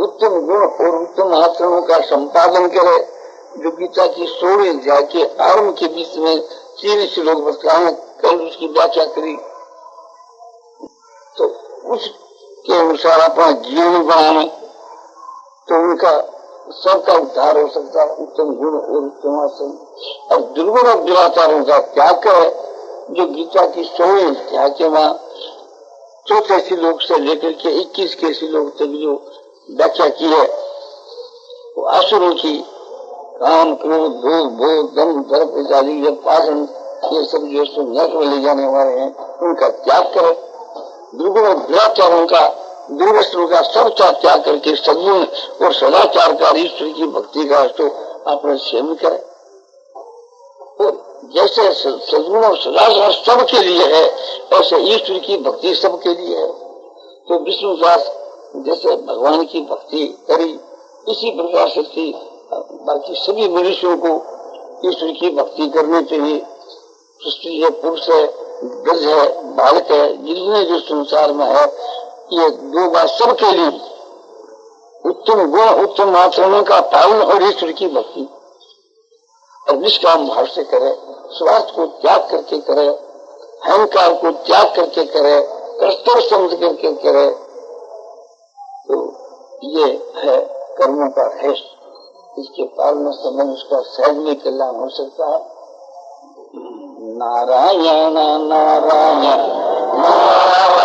उत्तम गुण और उत्तम आचरणों का संपादन करे, जो गीता की 16 अध्याय के आरंभ के बीच में 3 श्लोक बताए, कल उसकी व्याख्या करी, तो उसके अनुसार अपना जीवन बनाने तो उनका सबका उद्धार हो सकता है। उत्तम गुण और उत्तम आचरण और दुर्गुण और दुराचारों का त्याग करे, जो गीता की 16 अध्याय के वहां 4 श्लोक से लेकर के 21 के श्लोक तक जो व्याख्या की है, वो असुरों की काम, क्रोध, भोग, भोग, दम, दर्प, जाली, पाषण, ये सब जो नष्ट में ले जाने वाले हैं उनका त्याग करे। दुर्गुण और दुराचारों का, दुर्वस्तों का सब त्याग करके सद्गुण और सदाचार का ईश्वर की भक्ति का तो अपने सेवन करे। और जैसे सद्गुण और सदाचार सबके लिए है, ऐसे ईश्वर की भक्ति सबके लिए है। तो विष्णुदास जैसे भगवान की भक्ति करी, इसी प्रकार से बाकी सभी मनुष्यों को ईश्वर की भक्ति करनी चाहिए। स्त्री है, पुरुष है, गज है, बालक है, जितने जो संसार में है, ये 2 बात सबके लिए उत्तम गुण, उत्तम आचरणों का पालन और ईश्वर की भक्ति और निष्काम भाव से करे, स्वार्थ को त्याग करके करे, अहंकार को त्याग करके करे, कर्तव्य समझ करके करे, तो ये है कर्मों का हेष। इसके पालन से मनुष्य का सहज में कल्याण हो सकता है। नारायण नारायण नारायण